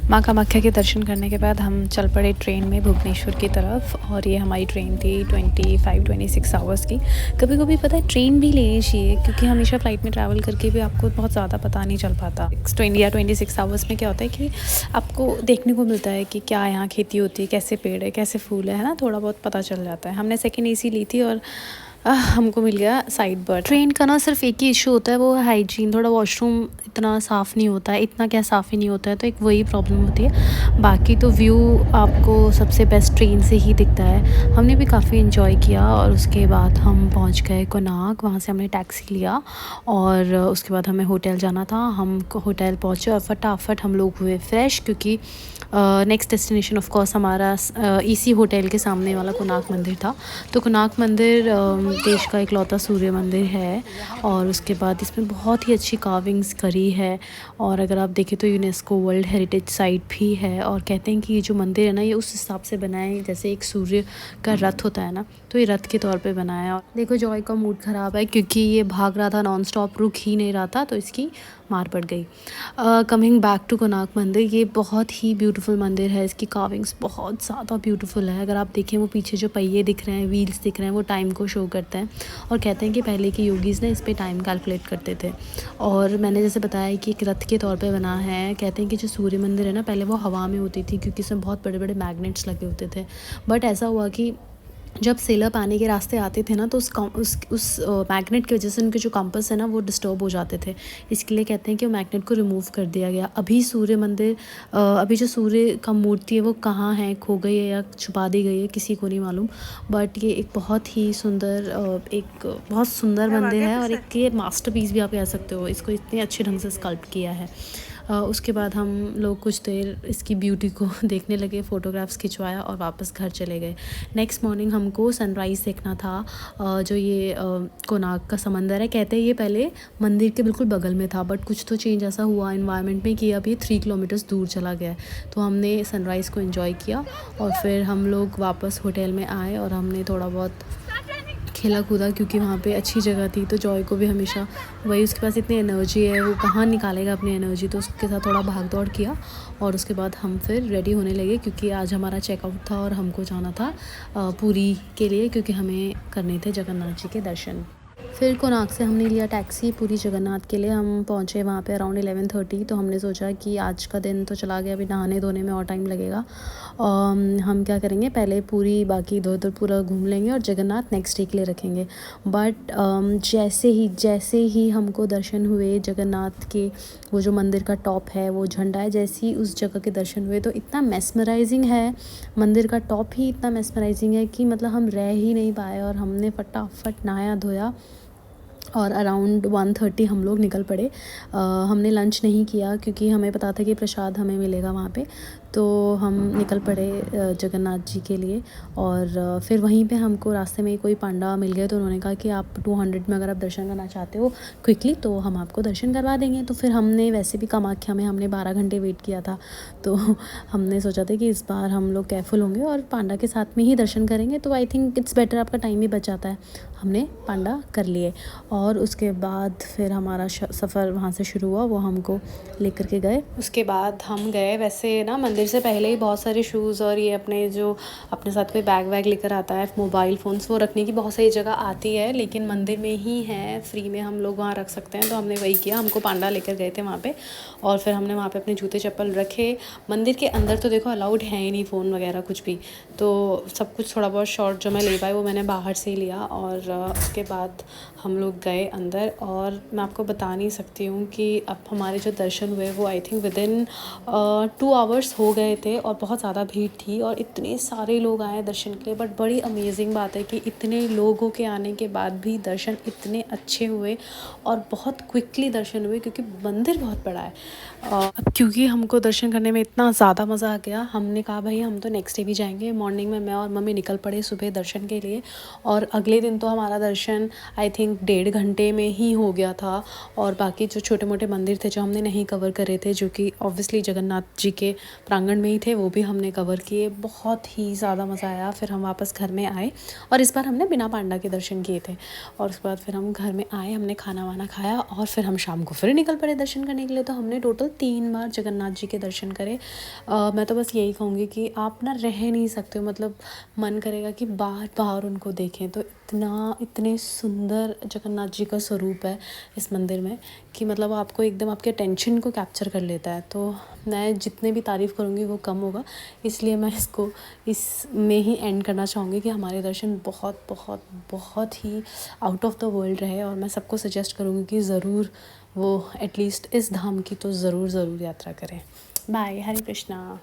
माँ कामाख्या के दर्शन करने के बाद हम चल पड़े ट्रेन में भुवनेश्वर की तरफ। और ये हमारी ट्रेन थी 25-26 आवर्स की। कभी कभी पता है ट्रेन भी लेनी चाहिए, क्योंकि हमेशा फ़्लाइट में ट्रैवल करके भी आपको बहुत ज़्यादा पता नहीं चल पाता। 20 या 26 आवर्स में क्या होता है कि आपको देखने को मिलता है कि क्या यहाँ खेती होती है, कैसे पेड़ है, कैसे फूल है ना, थोड़ा बहुत पता चल जाता है। हमने सेकेंड AC ली थी और हमको मिल गया साइड बर्थ। ट्रेन का ना सिर्फ एक ही इशू होता है, वो हाइजीन। थोड़ा वॉशरूम इतना साफ़ नहीं होता है, इतना क्या साफ़ ही नहीं होता है, तो एक वही प्रॉब्लम होती है। बाकी तो व्यू आपको सबसे बेस्ट ट्रेन से ही दिखता है। हमने भी काफ़ी इन्जॉय किया और उसके बाद हम पहुंच गए कोणार्क। वहाँ से हमने टैक्सी लिया और उसके बाद हमें होटल जाना था। हम होटल पहुँचे और फटाफट हम लोग हुए फ्रेश, क्योंकि नेक्स्ट डेस्टिनेशन ऑफ कोर्स हमारा इसी होटल के सामने वाला कोणार्क मंदिर था। तो कोणार्क मंदिर देश का इकलौता सूर्य मंदिर है और उसके बाद इसमें बहुत ही अच्छी कार्विंग्स करी है। और अगर आप देखें तो यूनेस्को वर्ल्ड हेरिटेज साइट भी है। और कहते हैं कि ये जो मंदिर है ना, ये उस हिसाब से बना है जैसे एक सूर्य का रथ होता है ना, तो ये रथ के तौर पे बनाया है। और देखो जॉय का मूड ख़राब है क्योंकि ये भाग रहा था नॉन स्टॉप, रुक ही नहीं रहा था, तो इसकी मार पड़ गई। कमिंग बैक टू कोणार्क मंदिर, ये बहुत ही ब्यूटीफुल मंदिर है। इसकी कार्विंग्स बहुत ज़्यादा ब्यूटीफुल है। अगर आप देखें वो पीछे जो पहिए दिख रहे हैं, व्हील्स दिख रहे हैं, वो टाइम को शो करते हैं। और कहते हैं कि पहले के योगीज़ ना इस पे टाइम कैलकुलेट करते थे। और मैंने जैसे बताया कि एक रथ के तौर पे बना है। कहते हैं कि जो सूर्य मंदिर है ना, पहले वो हवा में होती थी क्योंकि इसमें बहुत बड़े बड़े मैग्नेट्स लगे होते थे। बट ऐसा हुआ कि जब सेलर पानी के रास्ते आते थे ना, तो उस मैग्नेट की वजह से उनके जो कंपास है ना, वो डिस्टर्ब हो जाते थे। इसके लिए कहते हैं कि वो मैग्नेट को रिमूव कर दिया गया। अभी सूर्य मंदिर अभी जो सूर्य का मूर्ति है वो कहाँ है, खो गई है या छुपा दी गई है, किसी को नहीं मालूम। बट ये एक बहुत ही सुंदर बहुत सुंदर मंदिर है और एक ये मास्टरपीस भी आप कह सकते हो। इसको इतने अच्छे ढंग से स्कल्प्ट किया है। उसके बाद हम लोग कुछ देर इसकी ब्यूटी को देखने लगे, फ़ोटोग्राफ्स खिंचवाया और वापस घर चले गए। नेक्स्ट मॉर्निंग हमको सनराइज़ देखना था। जो ये कोणार्क का समंदर है, कहते हैं ये पहले मंदिर के बिल्कुल बगल में था, बट कुछ तो चेंज ऐसा हुआ इन्वायरमेंट में कि अब ये 3 किलोमीटर्स दूर चला गया है। तो हमने सनराइज़ को एंजॉय किया और फिर हम लोग वापस होटल में आए और हमने थोड़ा बहुत खेला कूदा, क्योंकि वहाँ पे अच्छी जगह थी। तो जॉय को भी हमेशा वही, उसके पास इतनी एनर्जी है, वो कहाँ निकालेगा अपनी एनर्जी, तो उसके साथ थोड़ा भाग दौड़ किया। और उसके बाद हम फिर रेडी होने लगे, क्योंकि आज हमारा चेकआउट था और हमको जाना था पुरी के लिए, क्योंकि हमें करने थे जगन्नाथ जी के दर्शन। फिर कोणार्क से हमने लिया टैक्सी पूरी जगन्नाथ के लिए। हम पहुँचे वहाँ पे अराउंड 11:30। तो हमने सोचा कि आज का दिन तो चला गया, अभी नहाने धोने में और टाइम लगेगा। हम क्या करेंगे, पहले पूरी बाकी इधर उधर पूरा घूम लेंगे और जगन्नाथ नेक्स्ट डे के लिए रखेंगे। बट जैसे ही हमको दर्शन हुए जगन्नाथ के, वो जो मंदिर का टॉप है, वो झंडा है, जैसे ही उस जगह के दर्शन हुए तो इतना मेस्मराइजिंग है। मंदिर का टॉप ही इतना मेस्मराइजिंग है कि मतलब हम रह ही नहीं पाए। और हमने फटाफट नहाया धोया और अराउंड 1:30 हम लोग निकल पड़े। हमने लंच नहीं किया क्योंकि हमें पता था कि प्रसाद हमें मिलेगा वहाँ पे। तो हम निकल पड़े जगन्नाथ जी के लिए। और फिर वहीं पे हमको रास्ते में कोई पांडा मिल गए, तो उन्होंने कहा कि आप 200 में अगर आप दर्शन करना चाहते हो क्विकली, तो हम आपको दर्शन करवा देंगे। तो फिर हमने वैसे भी कामाख्या में हमने 12 घंटे वेट किया था, तो हमने सोचा था कि इस बार हम लोग केयरफुल होंगे और पांडा के साथ में ही दर्शन करेंगे। तो आई थिंक इट्स बेटर, आपका टाइम भी बच जाता है। हमने पांडा कर लिए और उसके बाद फिर हमारा सफ़र वहाँ से शुरू हुआ, वो हमको लेकर के गए। उसके बाद हम गए, वैसे ना मंदिर से पहले ही बहुत सारे शूज़ और ये अपने साथ कोई बैग वैग लेकर आता है, मोबाइल फ़ोन्स, वो रखने की बहुत सारी जगह आती है, लेकिन मंदिर में ही है, फ्री में हम लोग वहाँ रख सकते हैं। तो हमने वही किया, हमको पांडा लेकर गए थे वहाँ पे। और फिर हमने वहाँ पे अपने जूते चप्पल रखे। मंदिर के अंदर तो देखो अलाउड है ही नहीं फ़ोन वगैरह कुछ भी, तो सब कुछ थोड़ा बहुत शॉर्ट जो मैं ले पाई वो मैंने बाहर से ही लिया। और उसके बाद हम लोग गए अंदर। और मैं आपको बता नहीं सकती हूँ कि अब हमारे जो दर्शन हुए वो आई थिंक विदिन 2 आवर्स हो गए थे। और बहुत ज़्यादा भीड़ थी और इतने सारे लोग आए दर्शन के लिए। बट बड़ी अमेजिंग बात है कि इतने लोगों के आने के बाद भी दर्शन इतने अच्छे हुए और बहुत क्विकली दर्शन हुए, क्योंकि मंदिर बहुत बड़ा है। अब क्योंकि हमको दर्शन करने में इतना ज़्यादा मज़ा आ गया, हमने कहा भाई हम तो नेक्स्ट डे भी जाएंगे। मॉर्निंग में मैं और मम्मी निकल पड़े सुबह दर्शन के लिए। और अगले दिन तो हम हमारा दर्शन आई थिंक 1.5 घंटे में ही हो गया था। और बाकी जो छोटे मोटे मंदिर थे जो हमने नहीं कवर करे थे, जो कि ऑब्वियसली जगन्नाथ जी के प्रांगण में ही थे, वो भी हमने कवर किए। बहुत ही ज़्यादा मज़ा आया। फिर हम वापस घर में आए और इस बार हमने बिना पांडा के दर्शन किए थे। और उसके बाद फिर हम घर में आए, हमने खाना वाना खाया और फिर हम शाम को फिर निकल पड़े दर्शन करने के लिए। तो हमने टोटल 3 बार जगन्नाथ जी के दर्शन करे। मैं तो बस यही कहूँगी कि आप ना रह नहीं सकते हो, मतलब मन करेगा कि बार बार उनको देखें। तो इतने सुंदर जगन्नाथ जी का स्वरूप है इस मंदिर में कि मतलब आपको एकदम आपके अटेंशन को कैप्चर कर लेता है। तो मैं जितने भी तारीफ़ करूँगी वो कम होगा, इसलिए मैं इसको इसमें ही एंड करना चाहूँगी कि हमारे दर्शन बहुत बहुत बहुत ही आउट ऑफ द वर्ल्ड रहे। और मैं सबको सजेस्ट करूँगी कि ज़रूर वो एटलीस्ट इस धाम की तो ज़रूर यात्रा करें। बाय, हरे कृष्णा।